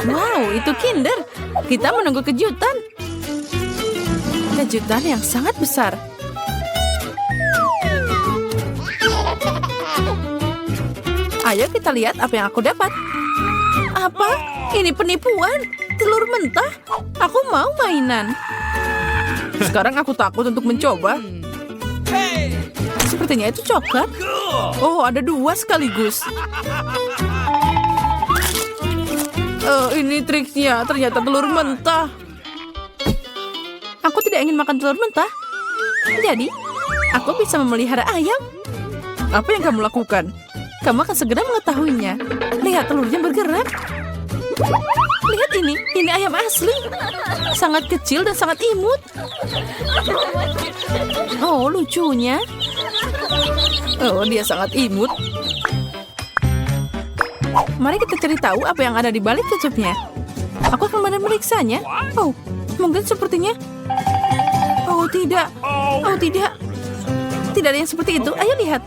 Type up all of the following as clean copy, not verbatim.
Wow, itu Kinder. Kita menunggu kejutan. Kejutan yang sangat besar. Ayo kita lihat apa yang aku dapat. Apa? Ini penipuan? Telur mentah? Aku mau mainan. Sekarang aku takut untuk mencoba. Sepertinya itu coklat. Oh, ada 2 sekaligus. Ini triknya. Ternyata telur mentah. Aku tidak ingin makan telur mentah. Jadi, aku bisa memelihara ayam. Apa yang kamu lakukan? Kamu akan segera mengetahuinya. Lihat telurnya bergerak. Lihat ini ayam asli. Sangat kecil dan sangat imut. Oh, lucunya. Oh, dia sangat imut. Mari kita cari tahu apa yang ada di balik tutupnya. Aku akan memeriksanya. Oh, mungkin sepertinya. Oh, tidak. Oh, tidak. Tidak ada yang seperti itu. Ayo lihat.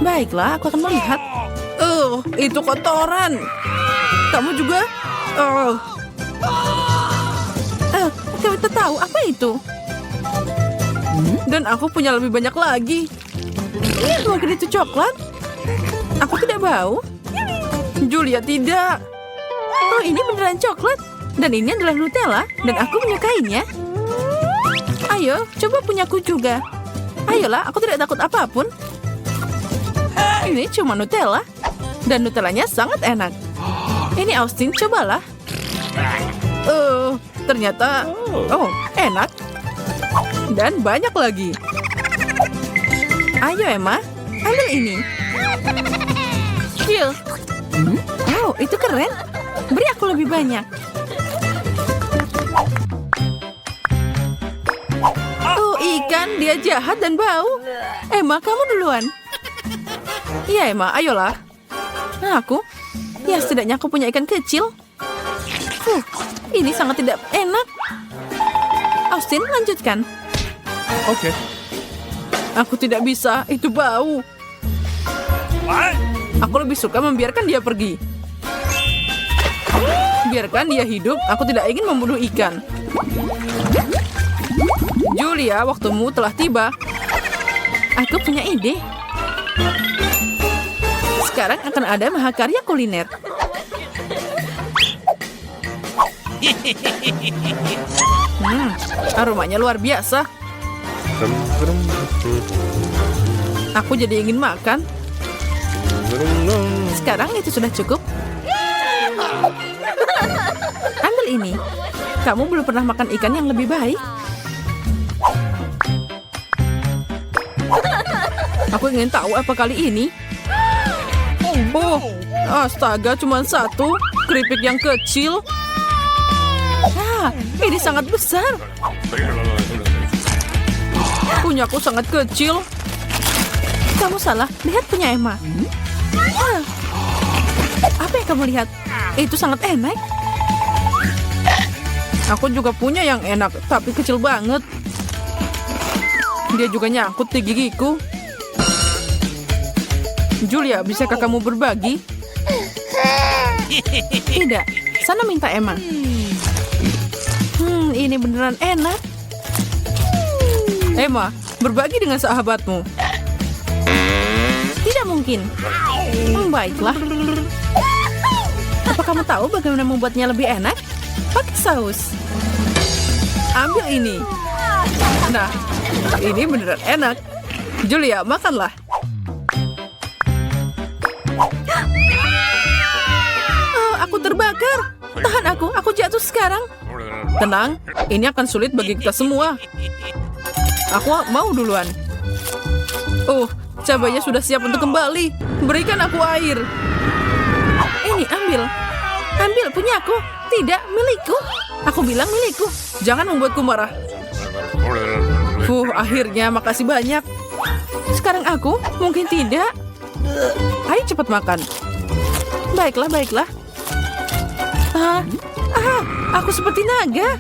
Baiklah, aku akan melihat. Oh, itu kotoran. Kamu juga. Oh. Kita tahu apa itu. Dan aku punya lebih banyak lagi. Mungkin itu coklat. Aku tidak bau. Julia tidak. Oh, ini beneran coklat. Dan ini adalah Nutella. Dan aku menyukainya. Ayo, coba punyaku juga. Ayolah, aku tidak takut apapun. Ini cuma Nutella. Dan Nutellanya sangat enak. Ini Austin, cobalah. Ternyata, enak. Dan banyak lagi. Ayo Emma, ambil ini. Chill. Oh, itu keren. Beri aku lebih banyak. Oh, ikan, dia jahat dan bau. Emma, kamu duluan. Iya Emma, ayolah. Nah, aku. Ya, setidaknya aku punya ikan kecil. Ini sangat tidak enak. Austin, lanjutkan. Oke. Aku tidak bisa, itu bau. Aku lebih suka membiarkan dia pergi. Biarkan dia hidup, aku tidak ingin membunuh ikan. Julia, waktumu telah tiba. Aku punya ide. Sekarang akan ada mahakarya kuliner. Aromanya luar biasa. Aku jadi ingin makan. Sekarang itu sudah cukup. Ambil ini. Kamu belum pernah makan ikan yang lebih baik. Aku ingin tahu apa kali ini. Oh, astaga, cuma 1 keripik yang kecil. Ini sangat besar. Punyaku sangat kecil. Kamu salah, lihat punya Emma. Apa yang kamu lihat? Itu sangat enak. Aku juga punya yang enak, tapi kecil banget. Dia juga nyangkut di gigiku. Julia, bisakah kamu berbagi? Tidak, sana minta Emma. Ini beneran enak. Emma, berbagi dengan sahabatmu. Tidak mungkin. Baiklah. Apa kamu tahu bagaimana membuatnya lebih enak? Pakai saus. Ambil ini. Nah, ini beneran enak. Julia, makanlah. Oh, aku terbakar. Tahan aku jatuh sekarang. Tenang, ini akan sulit bagi kita semua. Aku mau duluan. Oh, cabanya sudah siap untuk kembali. Berikan aku air. Ini, ambil. Ambil, punya aku. Tidak, milikku. Aku bilang milikku. Jangan membuatku marah. Akhirnya, makasih banyak. Sekarang aku, mungkin tidak. Ayo cepat makan. Baiklah, baiklah. Aku seperti naga.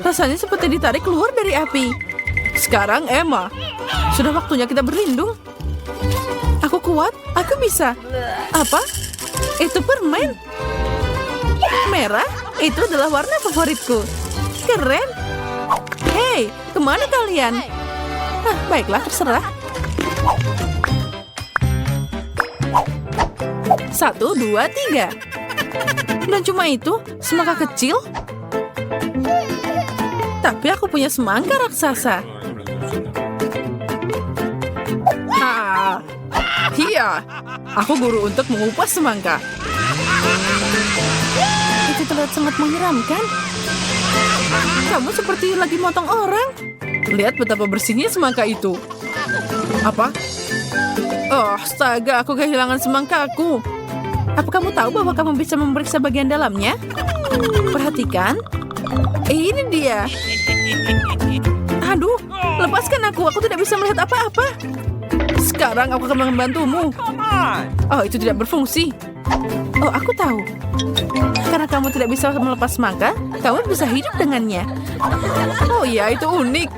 Rasanya seperti ditarik keluar dari api. Sekarang Emma. Sudah waktunya kita berlindung. Aku kuat, aku bisa. Apa? Itu permen. merah? Itu adalah warna favoritku. Keren. Hei, kemana kalian? Baiklah, terserah. 1, 2, 3. Dan cuma itu, semangka kecil? Tapi aku punya semangka raksasa. Iya, aku guru untuk mengupas semangka. Itu terlihat sangat menyeramkan. Kamu seperti lagi motong orang. Lihat betapa bersihnya semangka itu. Apa? Oh, astaga, aku kehilangan semangkaku. Apa kamu tahu bahwa kamu bisa memeriksa bagian dalamnya? Perhatikan. Ini dia. Aduh, lepaskan aku. Aku tidak bisa melihat apa-apa. Sekarang aku akan membantumu. Oh, itu tidak berfungsi. Oh, aku tahu. Karena kamu tidak bisa melepas semangka, kamu bisa hidup dengannya. Oh ya, itu unik.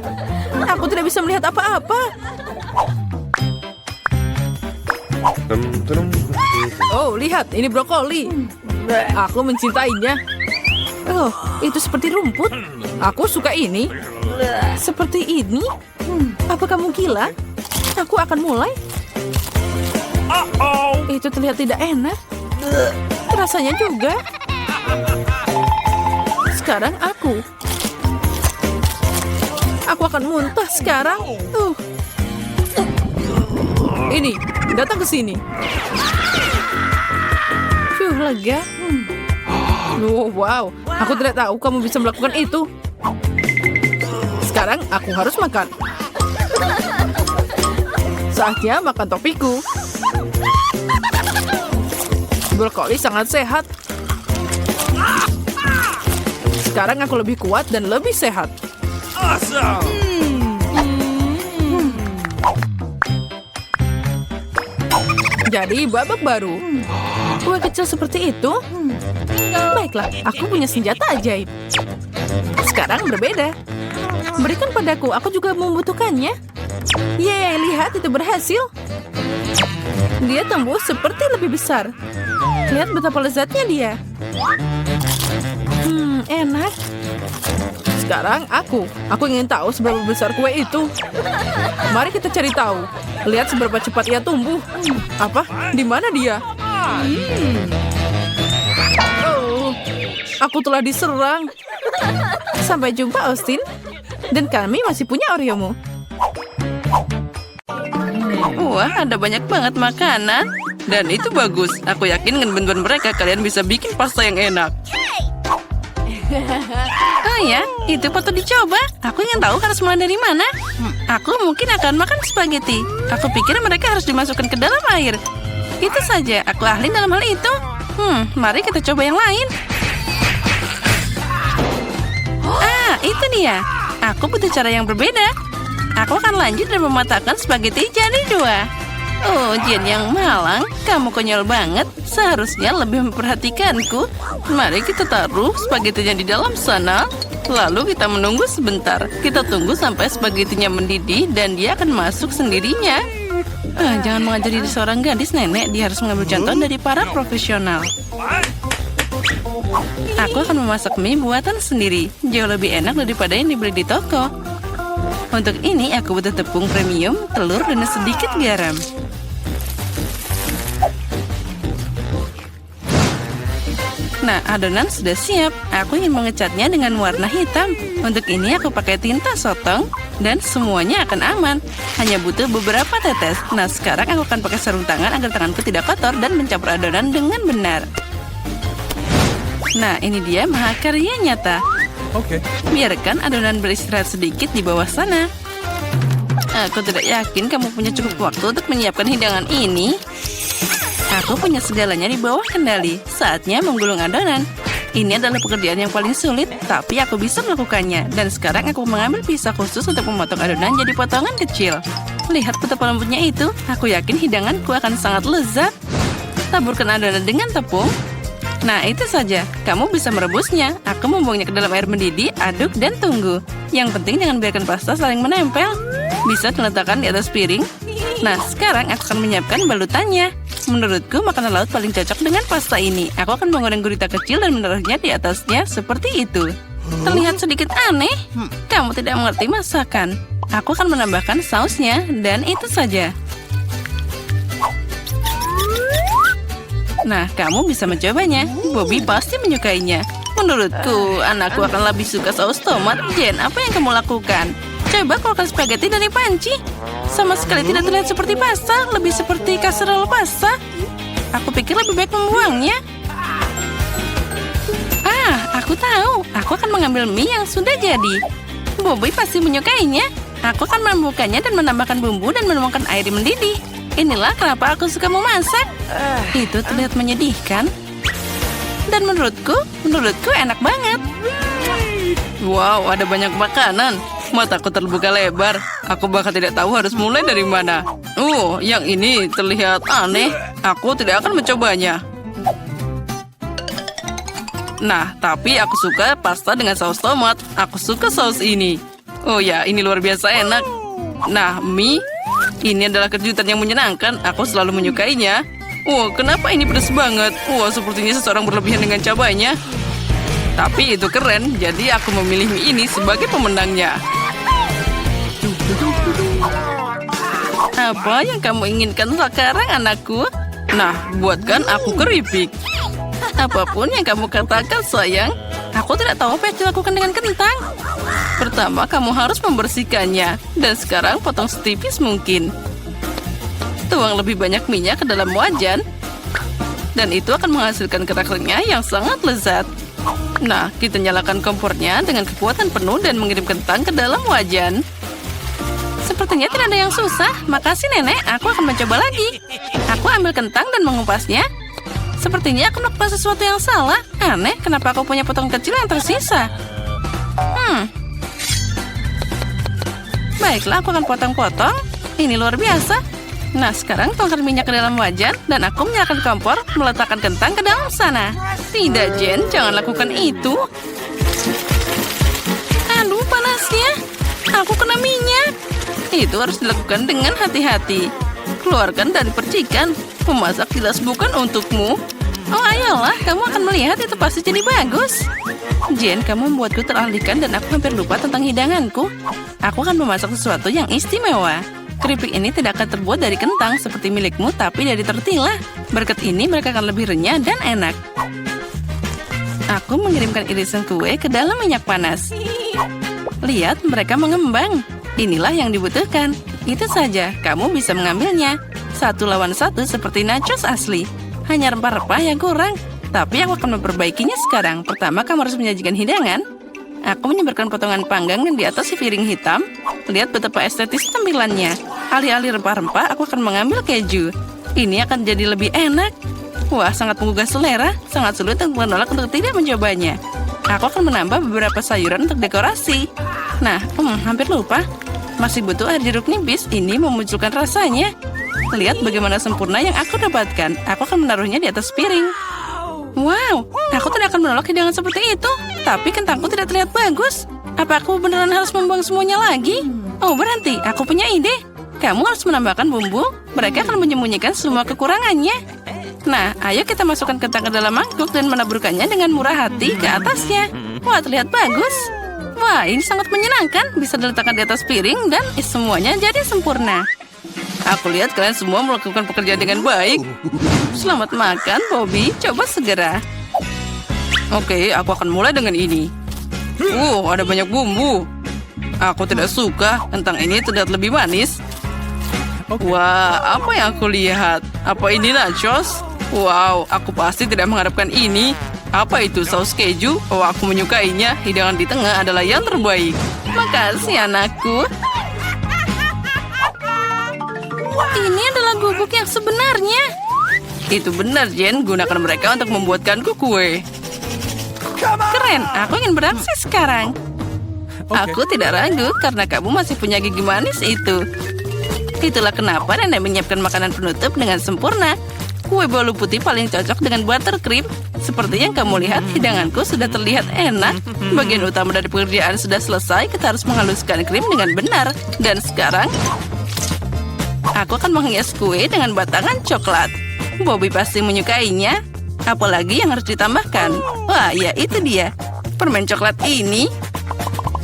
Aku tidak bisa melihat apa-apa. Oh, lihat, ini brokoli. Aku mencintainya. Oh, itu seperti rumput. Aku suka ini. Seperti ini? Apa kamu gila? Aku akan mulai. Itu terlihat tidak enak. Rasanya juga. Sekarang aku. Aku akan muntah sekarang. Ini, datang ke sini. Lega. Oh, wow. Aku tidak tahu kamu bisa melakukan itu. Sekarang aku harus makan. Saatnya makan topiku. Brokoli sangat sehat. Sekarang aku lebih kuat dan lebih sehat. Jadi babak baru. Kue kecil seperti itu? Baiklah, aku punya senjata ajaib. Sekarang berbeda. Berikan padaku, aku juga membutuhkannya. Yeay, lihat itu berhasil. Dia tumbuh seperti lebih besar. Lihat betapa lezatnya dia. Enak. Sekarang aku ingin tahu seberapa besar kue itu. Mari kita cari tahu. Lihat seberapa cepat ia tumbuh. Apa? Di mana dia? Oh, aku telah diserang. Sampai jumpa, Austin. Dan kami masih punya Oreomu. Wah, ada banyak banget makanan. Dan itu bagus. Aku yakin dengan bantuan mereka kalian bisa bikin pasta yang enak. Oh ya, itu patut dicoba. Aku ingin tahu harus mulai dari mana. Aku mungkin akan makan spaghetti. Aku pikir mereka harus dimasukkan ke dalam air. Itu saja, aku ahli dalam hal itu. Mari kita coba yang lain. Itu dia. Aku butuh cara yang berbeda. Aku akan lanjut dan mematahkan spaghetti jadi 2. Oh, Jen yang malang, kamu konyol banget. Seharusnya lebih memperhatikanku. Mari kita taruh spagettinya di dalam sana. Lalu kita menunggu sebentar. Kita tunggu sampai spagettinya mendidih dan dia akan masuk sendirinya. Jangan mengajari seorang gadis, nenek. Dia harus mengambil contoh dari para profesional. Aku akan memasak mie buatan sendiri. Jauh lebih enak daripada yang dibeli di toko. Untuk ini aku butuh tepung premium, telur, dan sedikit garam. Nah, adonan sudah siap. Aku ingin mengecatnya dengan warna hitam. Untuk ini aku pakai tinta sotong dan semuanya akan aman. Hanya butuh beberapa tetes. Nah, sekarang aku akan pakai sarung tangan agar tanganku tidak kotor dan mencampur adonan dengan benar. Nah, ini dia mahakarya nyata. Oke. Biarkan adonan beristirahat sedikit di bawah sana. Aku tidak yakin kamu punya cukup waktu untuk menyiapkan hidangan ini. Aku punya segalanya di bawah kendali. Saatnya menggulung adonan. Ini adalah pekerjaan yang paling sulit, tapi aku bisa melakukannya. Dan sekarang aku mengambil pisau khusus untuk memotong adonan jadi potongan kecil. Lihat betapa lembutnya itu. Aku yakin hidanganku akan sangat lezat. Taburkan adonan dengan tepung. Nah, itu saja. Kamu bisa merebusnya. Aku membuangnya ke dalam air mendidih, aduk, dan tunggu. Yang penting jangan biarkan pasta saling menempel. Bisa diletakkan di atas piring. Nah, sekarang aku akan menyiapkan balutannya. Menurutku, makanan laut paling cocok dengan pasta ini. Aku akan menggoreng gurita kecil dan menaruhnya di atasnya seperti itu. Terlihat sedikit aneh. Kamu tidak mengerti masakan. Aku akan menambahkan sausnya dan itu saja. Nah, kamu bisa mencobanya. Bobby pasti menyukainya. Menurutku, anakku akan lebih suka saus tomat. Jen, apa yang kamu lakukan? Coba keluarkan spaghetti dari panci. Sama sekali tidak terlihat seperti pasta, lebih seperti kasserole pasta. Aku pikir lebih baik membuangnya. Aku tahu. Aku akan mengambil mie yang sudah jadi. Bobby pasti menyukainya. Aku akan membukanya dan menambahkan bumbu dan menuangkan air mendidih. Inilah kenapa aku suka memasak. Itu terlihat menyedihkan. Dan menurutku enak banget. Wow, ada banyak makanan. Mataku terbuka lebar. Aku bahkan tidak tahu harus mulai dari mana. Yang ini terlihat aneh. Aku tidak akan mencobanya. Nah, tapi aku suka pasta dengan saus tomat. Aku suka saus ini. Oh ya, ini luar biasa enak. Nah, mie. Ini adalah kejutan yang menyenangkan. Aku selalu menyukainya. Kenapa ini pedas banget? Sepertinya seseorang berlebihan dengan cabainya. Tapi itu keren, jadi aku memilih mie ini sebagai pemenangnya. Apa yang kamu inginkan sekarang, anakku? Nah, buatkan aku keripik. Apapun yang kamu katakan, sayang. Aku tidak tahu apa yang dilakukan dengan kentang. Pertama, kamu harus membersihkannya. Dan sekarang potong setipis mungkin. Tuang lebih banyak minyak ke dalam wajan. Dan itu akan menghasilkan kerak renyah yang sangat lezat. Nah, kita nyalakan kompornya dengan kekuatan penuh dan mengirim kentang ke dalam wajan. Sepertinya tidak ada yang susah. Makasih, Nenek. Aku akan mencoba lagi. Aku ambil kentang dan mengupasnya. Sepertinya aku melakukan sesuatu yang salah. Aneh, kenapa aku punya potongan kecil yang tersisa? Baiklah, aku akan potong-potong. Ini luar biasa. Nah, sekarang tuangkan minyak ke dalam wajan dan aku menyalakan kompor, meletakkan kentang ke dalam sana. Tidak, Jen, jangan lakukan itu. Aduh, panasnya. Aku kena minyak. Itu harus dilakukan dengan hati-hati. Keluarkan dari percikan. Memasak jelas bukan untukmu. Ayolah, kamu akan melihat itu pasti jadi bagus. Jen, kamu membuatku teralihkan dan aku hampir lupa tentang hidanganku. Aku akan memasak sesuatu yang istimewa. Keripik ini tidak akan terbuat dari kentang seperti milikmu, tapi dari tortilla. Berkat ini mereka akan lebih renyah dan enak. Aku mengirimkan irisan kue ke dalam minyak panas. Lihat, mereka mengembang. Inilah yang dibutuhkan. Itu saja, kamu bisa mengambilnya. 1 lawan 1 seperti nachos asli. Hanya rempah-rempah yang kurang. Tapi aku akan memperbaikinya sekarang. Pertama, kamu harus menyajikan hidangan. Aku menyebarkan potongan panggang di atas piring hitam. Lihat betapa estetis tampilannya. Alih-alih rempah-rempah, aku akan mengambil keju. Ini akan jadi lebih enak. Wah, sangat menggugah selera. Sangat sulit untuk menolak untuk tidak mencobanya. Aku akan menambah beberapa sayuran untuk dekorasi. Nah, hampir lupa. Masih butuh air jeruk nipis. Ini memunculkan rasanya. Lihat bagaimana sempurna yang aku dapatkan. Aku akan menaruhnya di atas piring. Wow, aku tidak akan menolak hidangan seperti itu. Tapi kentangku tidak terlihat bagus. Apa aku beneran harus membuang semuanya lagi? Berhenti, aku punya ide. Kamu harus menambahkan bumbu. Mereka akan menyembunyikan semua kekurangannya. Nah, ayo kita masukkan kentang ke dalam mangkuk dan menaburkannya dengan murah hati ke atasnya. Wah, terlihat bagus. Wah, ini sangat menyenangkan. Bisa diletakkan di atas piring dan semuanya jadi sempurna. Aku lihat kalian semua melakukan pekerjaan dengan baik. Selamat makan, Bobby. Coba segera. Oke, aku akan mulai dengan ini. Ada banyak bumbu. Aku tidak suka. Kentang ini terlihat lebih manis. Wah, apa yang aku lihat? Apa ini nachos? Wow, aku pasti tidak mengharapkan ini. Apa itu saus keju? Aku menyukainya. Hidangan di tengah adalah yang terbaik. Makasih, anakku. Ini adalah gubuk yang sebenarnya. Itu benar, Jen. Gunakan mereka untuk membuatkanku kue. Keren, aku ingin beraksi sekarang. Aku tidak ragu karena kamu masih punya gigi manis itu. Itulah kenapa Nenek menyiapkan makanan penutup dengan sempurna. Kue bolu putih paling cocok dengan buttercream. Seperti yang kamu lihat, hidanganku sudah terlihat enak. Bagian utama dari pekerjaan sudah selesai. Kita harus menghaluskan krim dengan benar. Dan sekarang, aku akan menghias kue dengan batangan coklat. Bobby pasti menyukainya. Apalagi yang harus ditambahkan. Wah, ya itu dia. Permen coklat ini.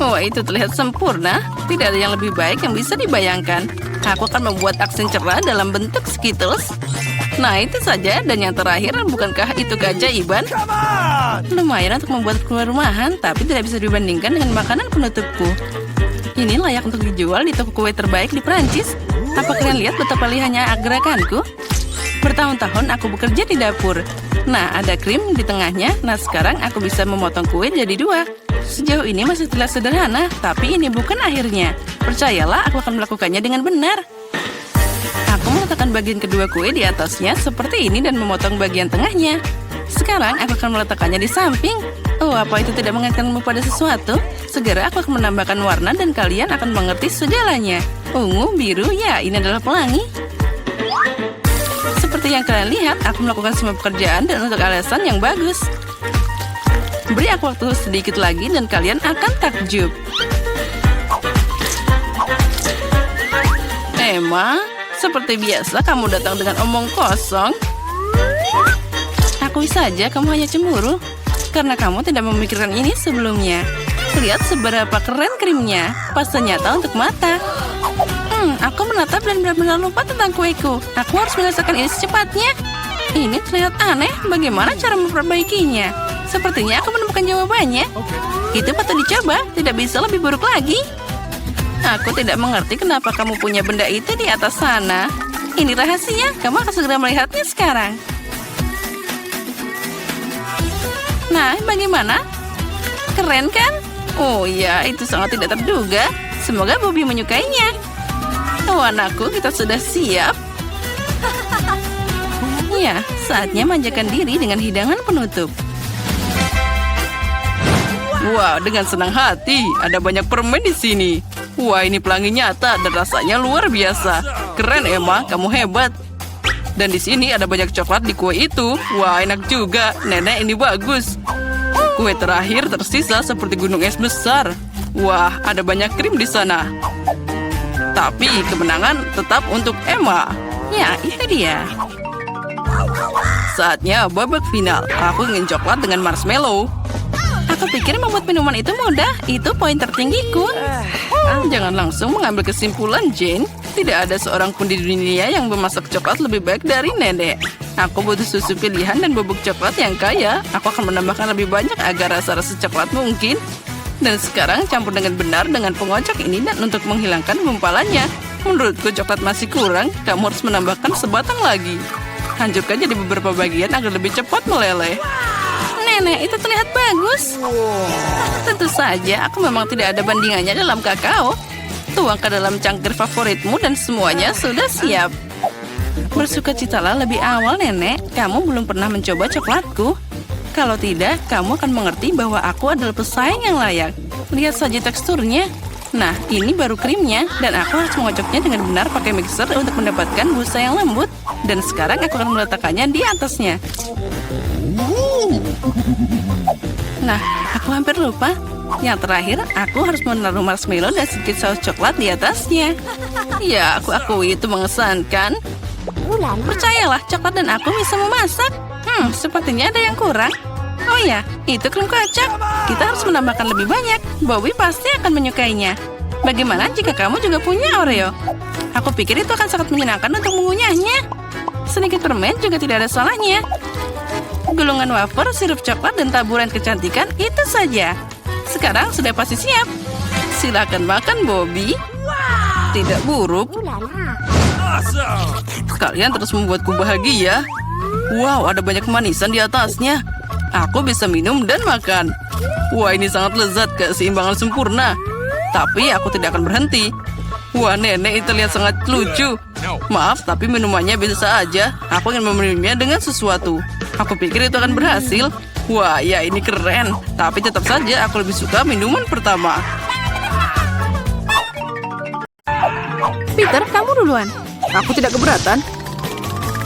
Wah, itu terlihat sempurna. Tidak ada yang lebih baik yang bisa dibayangkan. Aku akan membuat aksen cerah dalam bentuk Skittles. Nah, itu saja. Dan yang terakhir, bukankah itu keajaiban? Lumayan untuk membuat keluar rumahan, tapi tidak bisa dibandingkan dengan makanan penutupku. Ini layak untuk dijual di toko kue terbaik di Prancis. Apa kalian lihat betapa lihatnya gerakanku? Bertahun-tahun aku bekerja di dapur. Nah, ada krim di tengahnya. Nah, sekarang aku bisa memotong kue jadi 2. Sejauh ini masih terlihat sederhana, tapi ini bukan akhirnya. Percayalah, aku akan melakukannya dengan benar. Aku meletakkan bagian kedua kue di atasnya seperti ini dan memotong bagian tengahnya. Sekarang aku akan meletakkannya di samping. Oh, apa itu tidak mengingatkanmu pada sesuatu? Segera aku akan menambahkan warna dan kalian akan mengerti segalanya. Ungu, biru, ya ini adalah pelangi. Seperti yang kalian lihat, aku melakukan semua pekerjaan dan untuk alasan yang bagus. Beri aku waktu sedikit lagi dan kalian akan takjub. Emma, seperti biasa kamu datang dengan omong kosong. Akui saja kamu hanya cemburu karena kamu tidak memikirkan ini sebelumnya. Lihat seberapa keren krimnya. Pasta nyata untuk mata. Aku menatap dan benar-benar lupa tentang kueku. Aku harus menyelesaikan ini secepatnya. Ini terlihat aneh. Bagaimana cara memperbaikinya? Sepertinya aku menemukan jawabannya. Itu patut dicoba. Tidak bisa lebih buruk lagi. Aku tidak mengerti kenapa kamu punya benda itu di atas sana. Ini rahasia. Kamu akan segera melihatnya sekarang. Nah, bagaimana? Keren kan? Oh ya, itu sangat tidak terduga. Semoga Bobby menyukainya. Oh anakku, kita sudah siap. Ya, saatnya manjakan diri dengan hidangan penutup. Wah, dengan senang hati. Ada banyak permen di sini. Wah, ini pelangi nyata dan rasanya luar biasa. Keren, Emma. Kamu hebat. Dan di sini ada banyak coklat di kue itu. Wah, enak juga. Nenek, ini bagus. Kue terakhir tersisa seperti gunung es besar. Wah, ada banyak krim di sana. Tapi kemenangan tetap untuk Emma. Ya, itu dia. Saatnya babak final. Aku ingin coklat dengan marshmallow. Aku pikir membuat minuman itu mudah. Itu poin tertinggiku. Jangan langsung mengambil kesimpulan, Jane. Tidak ada seorang pun di dunia yang memasak coklat lebih baik dari nenek. Aku butuh susu pilihan dan bubuk coklat yang kaya. Aku akan menambahkan lebih banyak agar rasa-rasa coklat mungkin. Dan sekarang campur dengan benar dengan pengocok ini dan untuk menghilangkan gumpalannya. Menurutku coklat masih kurang. Kamu harus menambahkan sebatang lagi. Hancurkan jadi beberapa bagian agar lebih cepat meleleh. Nenek, itu terlihat bagus. Tentu saja, aku memang tidak ada bandingannya dalam kakao. Tuangkan dalam cangkir favoritmu dan semuanya sudah siap. Bersukacitalah lebih awal, Nenek. Kamu belum pernah mencoba coklatku. Kalau tidak, kamu akan mengerti bahwa aku adalah pesaing yang layak. Lihat saja teksturnya. Nah, ini baru krimnya. Dan aku harus mengocoknya dengan benar pakai mixer untuk mendapatkan busa yang lembut. Dan sekarang aku akan meletakkannya di atasnya. Nah, aku hampir lupa. Yang terakhir, aku harus menaruh marshmallow dan sedikit saus coklat di atasnya. Ya, aku akui itu mengesankan. Percayalah, coklat dan aku bisa memasak. Sepertinya ada yang kurang. Oh ya, itu krim kocok. Kita harus menambahkan lebih banyak. Bobby pasti akan menyukainya. Bagaimana jika kamu juga punya Oreo? Aku pikir itu akan sangat menyenangkan untuk mengunyahnya. Sedikit permen juga tidak ada salahnya. Gulungan wafer, sirup coklat, dan taburan kecantikan itu saja. Sekarang sudah pasti siap. Silakan makan, Bobby. Tidak buruk. Kalian terus membuatku bahagia. Wow, ada banyak manisan di atasnya. Aku bisa minum dan makan. Wah, ini sangat lezat, keseimbangan sempurna. Tapi aku tidak akan berhenti. Wah, nenek itu terlihat sangat lucu. Maaf, tapi minumannya biasa aja. Aku ingin meminumnya dengan sesuatu. Aku pikir itu akan berhasil. Wah, ya ini keren. Tapi tetap saja aku lebih suka minuman pertama. Peter, kamu duluan. Aku tidak keberatan.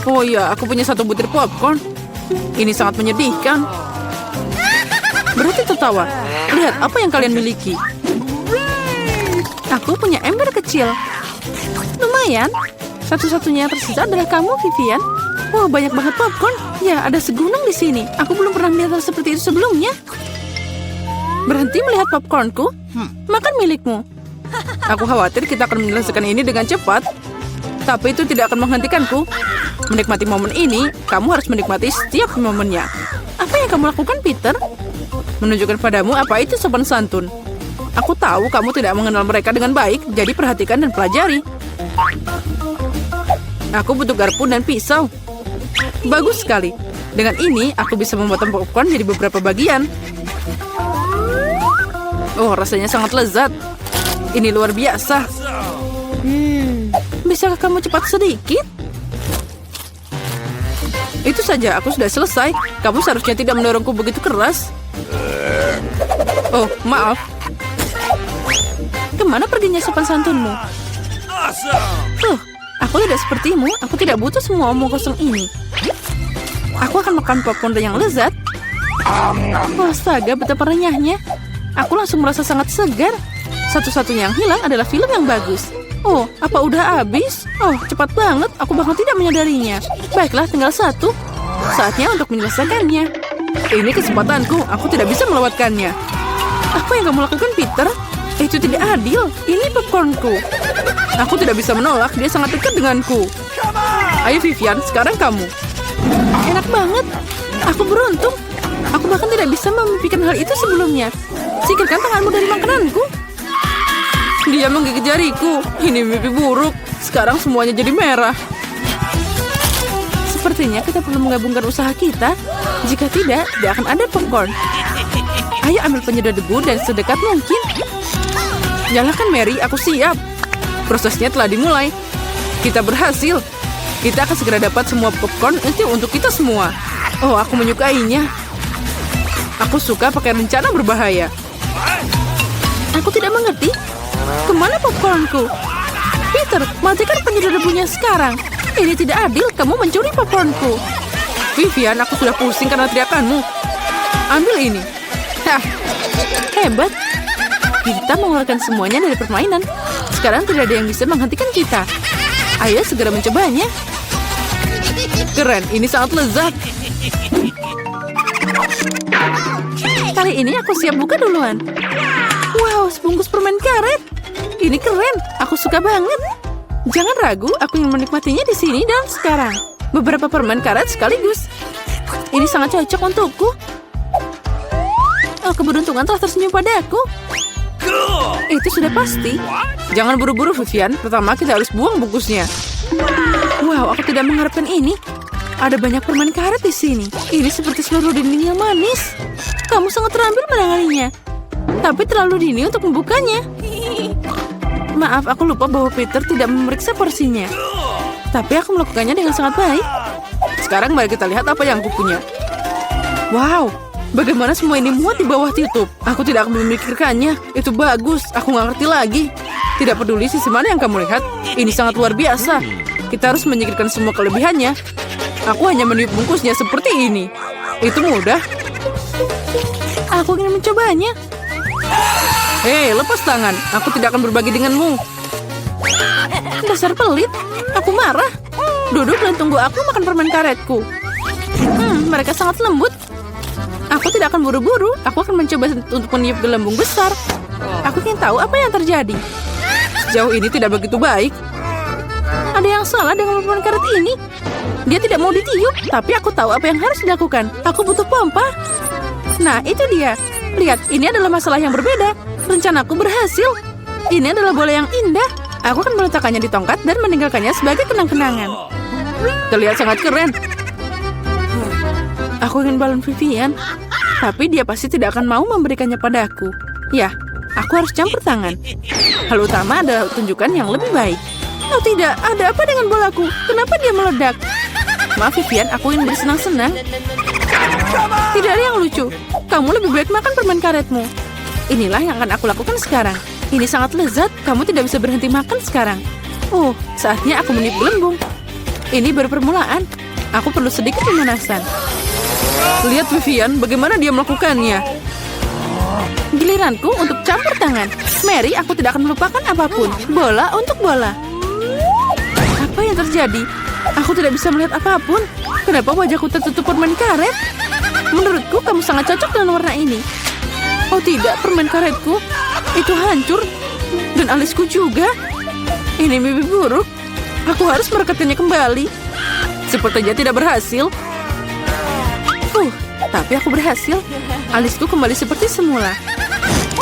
Oh iya, aku punya 1 butir popcorn. Ini sangat menyedihkan. Berhenti tertawa. Lihat apa yang kalian miliki. Aku punya ember kecil. Lumayan. Satu-satunya yang tersisa adalah kamu, Vivian. Wow, banyak banget popcorn. Ya, ada segulung di sini. Aku belum pernah melihat hal seperti itu sebelumnya. Berhenti melihat popcornku. Makan milikmu. Aku khawatir kita akan menyelesaikan ini dengan cepat. Tapi itu tidak akan menghentikanku. Menikmati momen ini, kamu harus menikmati setiap momennya. Apa yang kamu lakukan, Peter? Menunjukkan padamu apa itu sopan santun. Aku tahu kamu tidak mengenal mereka dengan baik, jadi perhatikan dan pelajari. Aku butuh garpu dan pisau. Bagus sekali. Dengan ini, aku bisa memotong popcorn jadi beberapa bagian. Oh, rasanya sangat lezat. Ini luar biasa. Bisakah kamu cepat sedikit? Itu saja, aku sudah selesai. Kamu seharusnya tidak mendorongku begitu keras. Oh, maaf. Kemana perginya sopan santunmu? Aku tidak sepertimu. Aku tidak butuh semua omong kosong ini. Aku akan makan popcorn yang lezat. Oh, astaga, betapa renyahnya. Aku langsung merasa sangat segar. Satu-satunya yang hilang adalah film yang bagus. Oh, apa udah habis? Oh, cepat banget. Aku bahkan tidak menyadarinya. Baiklah, tinggal satu. Saatnya untuk menyelesaikannya. Ini kesempatanku. Aku tidak bisa melewatkannya. Apa yang kamu lakukan, Peter? Itu tidak adil. Ini popcornku. Aku tidak bisa menolak. Dia sangat dekat denganku. Ayo, Vivian. Sekarang kamu. Enak banget. Aku beruntung. Aku bahkan tidak bisa memimpikan hal itu sebelumnya. Singkirkan tanganmu dari makananku. Dia menggigit jariku. Ini mimpi buruk. Sekarang semuanya jadi merah. Sepertinya kita perlu menggabungkan usaha kita. Jika tidak akan ada popcorn. Ayo ambil penyedot debu dan sedekat mungkin. Nyalakan, Mary. Aku siap. Prosesnya telah dimulai. Kita berhasil. Kita akan segera dapat semua popcorn itu untuk kita semua. Oh, aku menyukainya. Aku suka pakai rencana berbahaya. Aku tidak mengerti. Kemana popcornku? Peter, matikan penyedot debunya sekarang. Ini tidak adil. Kamu mencuri popcornku. Vivian, aku sudah pusing karena teriakanmu. Ambil ini. Hah, hebat. Kita mengeluarkan semuanya dari permainan. Sekarang tidak ada yang bisa menghentikan kita. Ayo segera mencobanya. Keren, ini sangat lezat. Kali ini aku siap buka duluan. Wow, sebungkus permen karet. Ini keren, aku suka banget. Jangan ragu, aku ingin menikmatinya di sini dan sekarang. Beberapa permen karet sekaligus. Ini sangat cocok untukku. Oh, keberuntungan telah tersenyum padaku. Itu sudah pasti. Jangan buru-buru, Vivian. Pertama kita harus buang bungkusnya. Wow, aku tidak mengharapkan ini. Ada banyak permen karet di sini. Ini seperti seluruh dinding yang manis. Kamu sangat terampil menanganinya. Tapi terlalu dini untuk membukanya. Maaf, aku lupa bahwa Peter tidak memeriksa porsinya. Tapi aku melakukannya dengan sangat baik. Sekarang mari kita lihat apa yang aku punya. Wow, bagaimana semua ini muat di bawah tutup? Aku tidak akan memikirkannya. Itu bagus, aku nggak ngerti lagi. Tidak peduli sisi mana yang kamu lihat. Ini sangat luar biasa. Kita harus menyingkirkan semua kelebihannya. Aku hanya meniup bungkusnya seperti ini. Itu mudah. Aku ingin mencobanya. Hei, lepas tangan. Aku tidak akan berbagi denganmu. Dasar pelit. Aku marah. Duduk dan tunggu aku makan permen karetku. Mereka sangat lembut. Aku tidak akan buru-buru. Aku akan mencoba untuk meniup gelembung besar. Aku ingin tahu apa yang terjadi. Sejauh ini tidak begitu baik. Ada yang salah dengan permen karet ini. Dia tidak mau ditiup, tapi aku tahu apa yang harus dilakukan. Aku butuh pompa. Nah, itu dia. Lihat, ini adalah masalah yang berbeda. Rencanaku berhasil. Ini adalah bola yang indah. Aku akan meletakkannya di tongkat dan meninggalkannya sebagai kenang-kenangan. Terlihat sangat keren. Aku ingin balon Vivian, tapi dia pasti tidak akan mau memberikannya padaku. Ya, aku harus campur tangan. Hal utama adalah tunjukkan yang lebih baik. Oh tidak, ada apa dengan bolaku? Kenapa dia meledak? Maaf Vivian, aku ingin bersenang-senang. Tidak ada yang lucu. Kamu lebih baik makan permen karetmu. Inilah yang akan aku lakukan sekarang. Ini sangat lezat. Kamu tidak bisa berhenti makan sekarang. Oh, saatnya aku meniup gelembung. Ini baru permulaan. Aku perlu sedikit pemanasan. Lihat Vivian, bagaimana dia melakukannya. Giliranku untuk campur tangan. Mary, aku tidak akan melupakan apapun. Bola untuk bola. Apa yang terjadi? Aku tidak bisa melihat apapun. Kenapa wajahku tertutup permen karet? Menurutku kamu sangat cocok dengan warna ini. Oh tidak, permen karetku itu hancur. Dan alisku juga. Ini mimpi buruk. Aku harus merekatkannya kembali. Sepertinya tidak berhasil. Tapi aku berhasil. Alisku kembali seperti semula.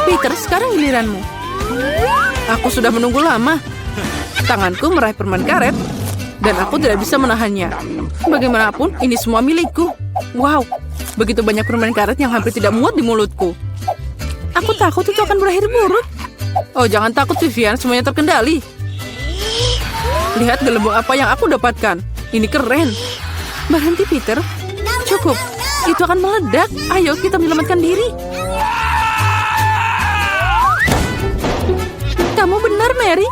Peter, sekarang giliranmu. Aku sudah menunggu lama. Tanganku meraih permen karet. Dan aku tidak bisa menahannya. Bagaimanapun, ini semua milikku. Wow, begitu banyak permen karet yang hampir tidak muat di mulutku. Aku takut itu akan berakhir buruk. Oh, jangan takut, Vivian. Semuanya terkendali. Lihat gelembung apa yang aku dapatkan. Ini keren. Berhenti, Peter. Cukup. Itu akan meledak. Ayo, kita menyelamatkan diri. Kamu benar, Mary.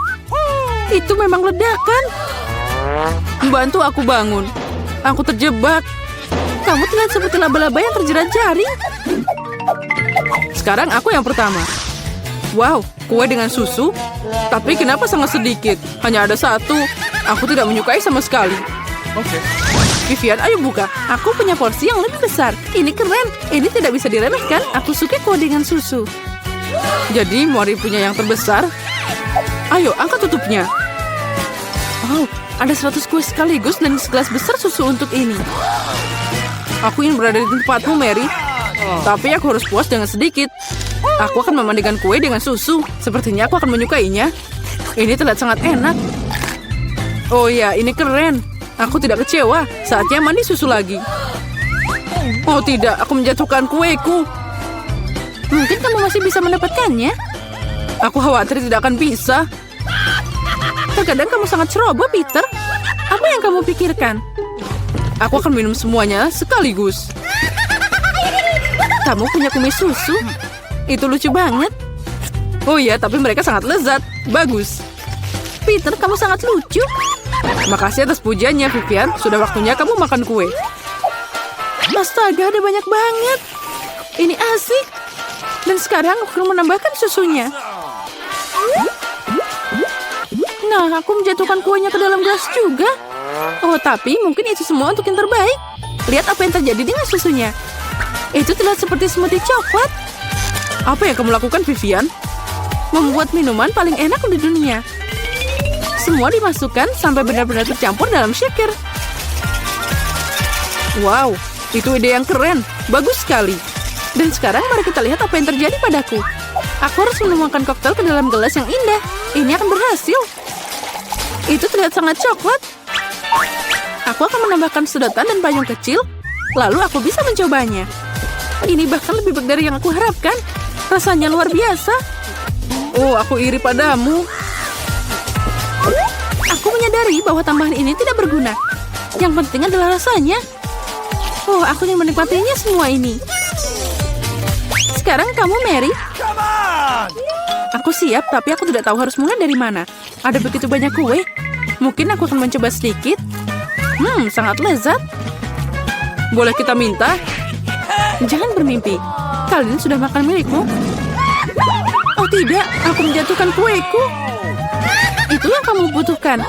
Itu memang ledakan. Bantu aku bangun. Aku terjebak. Kamu terlihat seperti laba-laba yang terjerat jaring. Sekarang aku yang pertama. Wow, kue dengan susu. Tapi kenapa sangat sedikit? Hanya ada satu. Aku tidak menyukai sama sekali. Oke. Vivian, ayo buka. Aku punya porsi yang lebih besar. Ini keren. Ini tidak bisa diremehkan. Aku suka kue dengan susu. Jadi, Mori punya yang terbesar. Ayo, angkat tutupnya. Wow, ada 100 kue sekaligus dan segelas besar susu untuk ini. Aku ingin berada di tempatmu, Mary. Tapi aku harus puas dengan sedikit. Aku akan memandikan kue dengan susu. Sepertinya aku akan menyukainya. Ini terlihat sangat enak. Oh ya, ini keren. Aku tidak kecewa. Saatnya mandi susu lagi. Oh tidak, aku menjatuhkan kueku. Mungkin kamu masih bisa mendapatkannya. Aku khawatir tidak akan bisa. Terkadang kamu sangat ceroboh, Peter. Apa yang kamu pikirkan? Aku akan minum semuanya sekaligus. Kamu punya kumis susu? Itu lucu banget. Oh iya, tapi mereka sangat lezat. Bagus. Peter, kamu sangat lucu. Makasih atas pujiannya, Vivian. Sudah waktunya kamu makan kue. Astaga, ada banyak banget. Ini asik. Dan sekarang aku akan menambahkan susunya. Nah, aku menjatuhkan kuenya ke dalam gelas juga. Oh, tapi mungkin itu semua untuk yang terbaik. Lihat apa yang terjadi dengan susunya. Itu terlihat seperti smoothie coklat. Apa yang kamu lakukan, Vivian? Membuat minuman paling enak di dunia. Semua dimasukkan sampai benar-benar tercampur dalam shaker. Wow, itu ide yang keren. Bagus sekali. Dan sekarang mari kita lihat apa yang terjadi padaku. Aku harus menuangkan koktail ke dalam gelas yang indah. Ini akan berhasil. Itu terlihat sangat coklat. Aku akan menambahkan sedotan dan payung kecil. Lalu aku bisa mencobanya. Ini bahkan lebih baik dari yang aku harapkan. Rasanya luar biasa. Oh, aku iri padamu. Aku menyadari bahwa tambahan ini tidak berguna. Yang penting adalah rasanya. Oh, aku ingin menikmatinya semua ini. Sekarang kamu, Mary. Aku siap, tapi aku tidak tahu harus mulai dari mana. Ada begitu banyak kue. Mungkin aku akan mencoba sedikit. Sangat lezat. Boleh kita minta? Jangan bermimpi. Kalian sudah makan milikmu? Oh tidak, aku menjatuhkan kueku. Itu yang kamu butuhkan.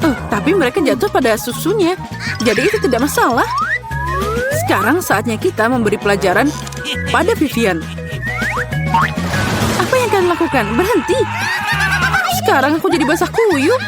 Oh, tapi mereka jatuh pada susunya. Jadi itu tidak masalah. Sekarang saatnya kita memberi pelajaran pada Vivian. Apa yang kalian lakukan? Berhenti. Sekarang aku jadi basah kuyup.